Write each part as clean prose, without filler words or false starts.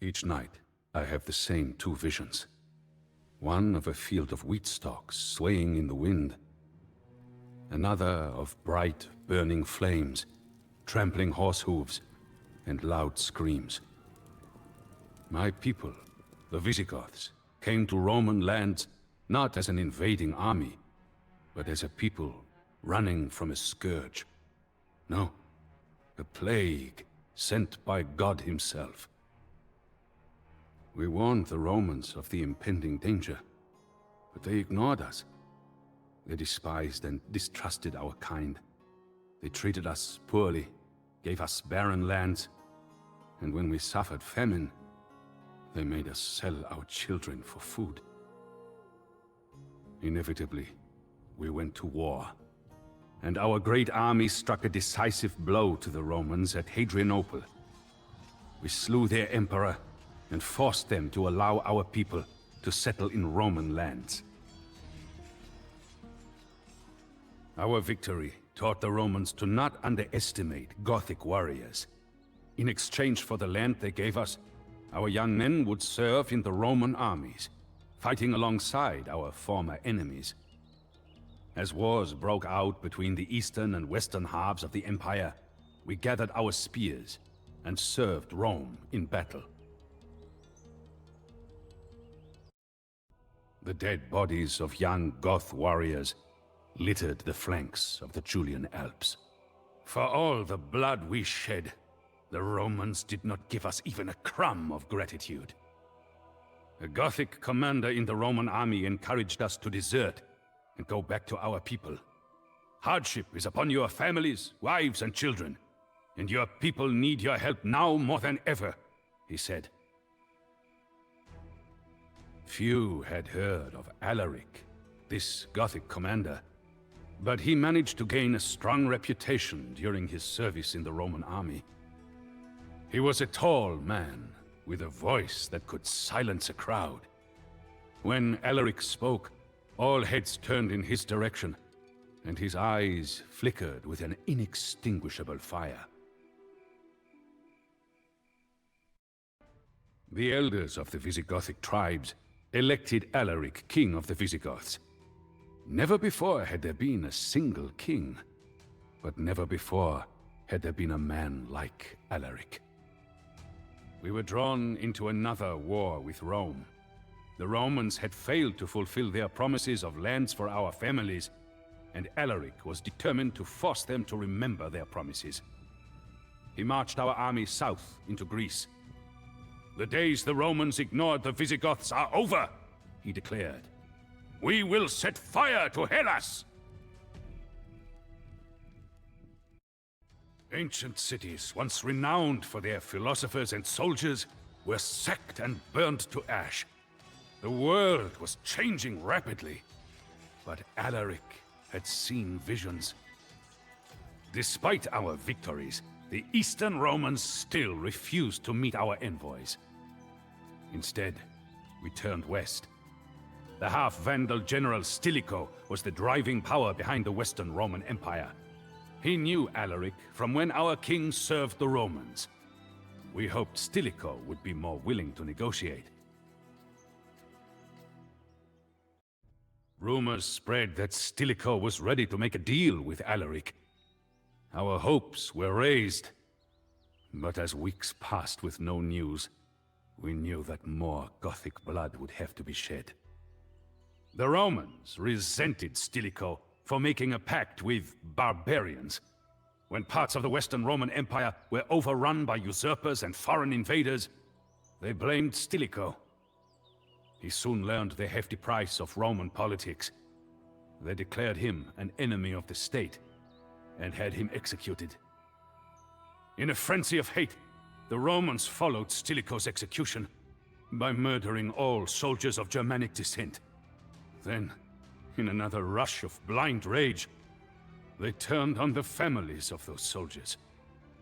Each night, I have the same two visions. One of a field of wheat stalks swaying in the wind. Another of bright, burning flames, trampling horse hooves, and loud screams. My people, the Visigoths, came to Roman lands not as an invading army, but as a people running from a scourge. No, a plague sent by God himself. We warned the Romans of the impending danger, but they ignored us. They despised and distrusted our kind. They treated us poorly, gave us barren lands, and when we suffered famine, they made us sell our children for food. Inevitably, we went to war, and our great army struck a decisive blow to the Romans at Hadrianople. We slew their emperor and forced them to allow our people to settle in Roman lands. Our victory taught the Romans to not underestimate Gothic warriors. In exchange for the land they gave us, our young men would serve in the Roman armies, fighting alongside our former enemies. As wars broke out between the eastern and western halves of the empire, we gathered our spears and served Rome in battle. The dead bodies of young Goth warriors littered the flanks of the Julian Alps. For all the blood we shed, the Romans did not give us even a crumb of gratitude. A Gothic commander in the Roman army encouraged us to desert and go back to our people. Hardship is upon your families, wives, and children, and your people need your help now more than ever, he said. Few had heard of Alaric, this Gothic commander, but he managed to gain a strong reputation during his service in the Roman army. He was a tall man with a voice that could silence a crowd. When Alaric spoke, all heads turned in his direction, and his eyes flickered with an inextinguishable fire. The elders of the Visigothic tribes elected Alaric king of the Visigoths. Never before had there been a single king, but never before had there been a man like Alaric. We were drawn into another war with Rome. The Romans had failed to fulfill their promises of lands for our families, and Alaric was determined to force them to remember their promises. He marched our army south into Greece. The days the Romans ignored the Visigoths are over, he declared. We will set fire to Hellas! Ancient cities, once renowned for their philosophers and soldiers, were sacked and burned to ash. The world was changing rapidly, but Alaric had seen visions. Despite our victories, the Eastern Romans still refused to meet our envoys. Instead, we turned west. The half-Vandal general Stilicho was the driving power behind the Western Roman Empire. He knew Alaric from when our king served the Romans. We hoped Stilicho would be more willing to negotiate. Rumors spread that Stilicho was ready to make a deal with Alaric. Our hopes were raised, but as weeks passed with no news, we knew that more Gothic blood would have to be shed. The Romans resented Stilicho for making a pact with barbarians. When parts of the Western Roman Empire were overrun by usurpers and foreign invaders, they blamed Stilicho. He soon learned the hefty price of Roman politics. They declared him an enemy of the state and had him executed. In a frenzy of hate, the Romans followed Stilicho's execution by murdering all soldiers of Germanic descent. Then, in another rush of blind rage, they turned on the families of those soldiers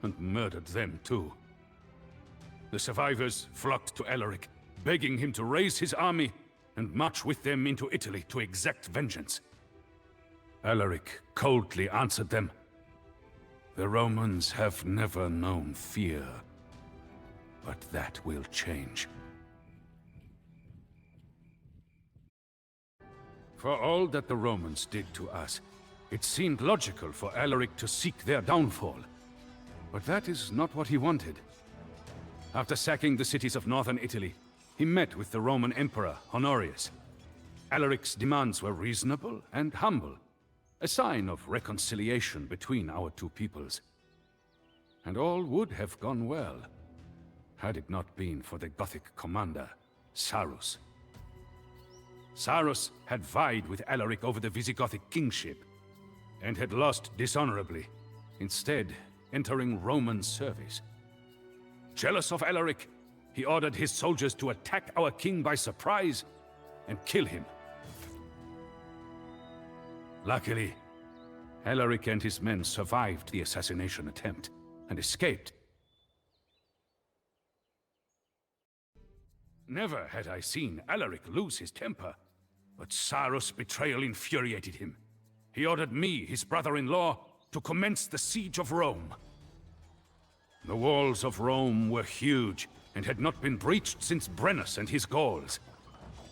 and murdered them too. The survivors flocked to Alaric, begging him to raise his army and march with them into Italy to exact vengeance. Alaric coldly answered them, "The Romans have never known fear. But that will change. For all that the Romans did to us, it seemed logical for Alaric to seek their downfall. But that is not what he wanted. After sacking the cities of northern Italy, he met with the Roman Emperor Honorius. Alaric's demands were reasonable and humble, a sign of reconciliation between our two peoples. And all would have gone well, had it not been for the Gothic commander, Sarus. Sarus had vied with Alaric over the Visigothic kingship, and had lost dishonorably, instead entering Roman service. Jealous of Alaric, he ordered his soldiers to attack our king by surprise and kill him. Luckily, Alaric and his men survived the assassination attempt and escaped. Never had I seen Alaric lose his temper, but Sarus' betrayal infuriated him. He ordered me, his brother-in-law, to commence the siege of Rome. The walls of Rome were huge and had not been breached since Brennus and his Gauls.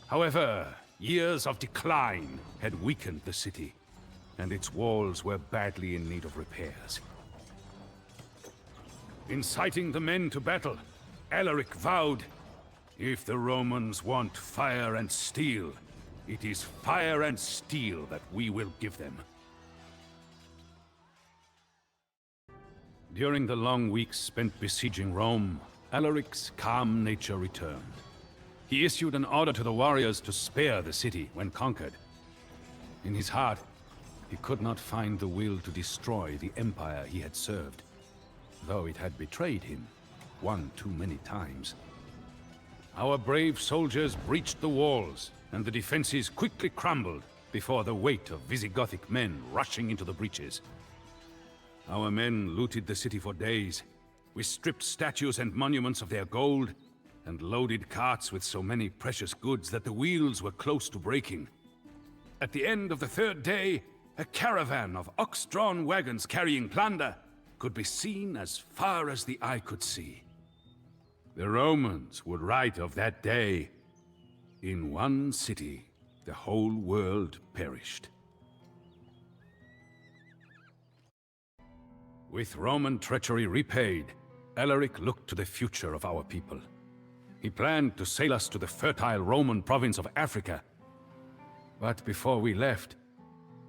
However, years of decline had weakened the city, and its walls were badly in need of repairs. Inciting the men to battle, Alaric vowed, "If the Romans want fire and steel, it is fire and steel that we will give them." During the long weeks spent besieging Rome, Alaric's calm nature returned. He issued an order to the warriors to spare the city when conquered. In his heart, he could not find the will to destroy the empire he had served, though it had betrayed him one too many times. Our brave soldiers breached the walls, and the defenses quickly crumbled before the weight of Visigothic men rushing into the breaches. Our men looted the city for days. We stripped statues and monuments of their gold, and loaded carts with so many precious goods that the wheels were close to breaking. At the end of the third day, a caravan of ox-drawn wagons carrying plunder could be seen as far as the eye could see. The Romans would write of that day, "In one city, the whole world perished." With Roman treachery repaid, Alaric looked to the future of our people. He planned to sail us to the fertile Roman province of Africa. But before we left,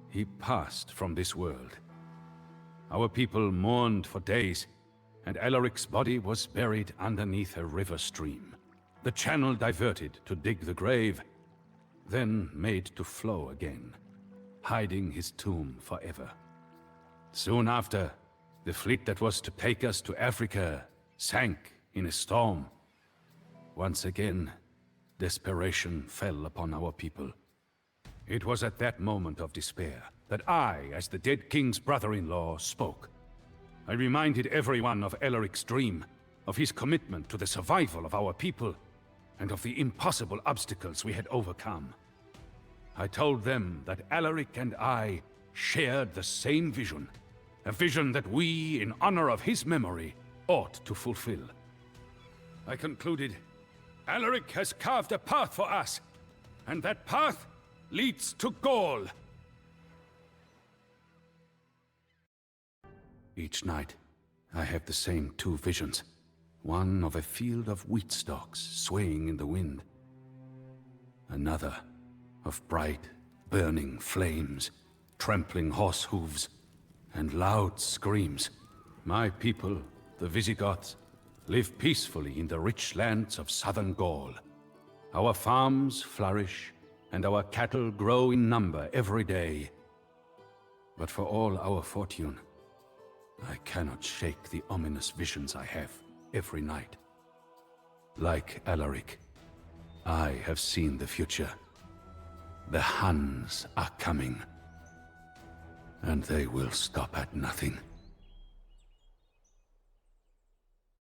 he passed from this world. Our people mourned for days, and Alaric's body was buried underneath a river stream. The channel diverted to dig the grave, then made to flow again, hiding his tomb forever. Soon after, the fleet that was to take us to Africa sank in a storm. Once again, desperation fell upon our people. It was at that moment of despair that I, as the dead king's brother-in-law, spoke. I reminded everyone of Alaric's dream, of his commitment to the survival of our people, and of the impossible obstacles we had overcome. I told them that Alaric and I shared the same vision, a vision that we, in honor of his memory, ought to fulfill. I concluded, Alaric has carved a path for us, and that path leads to Gaul. Each night, I have the same two visions. One of a field of wheat stalks swaying in the wind. Another of bright, burning flames, trampling horse hooves, and loud screams. My people, the Visigoths, live peacefully in the rich lands of southern Gaul. Our farms flourish, and our cattle grow in number every day. But for all our fortune, I cannot shake the ominous visions I have every night. Like Alaric, I have seen the future. The Huns are coming, and they will stop at nothing.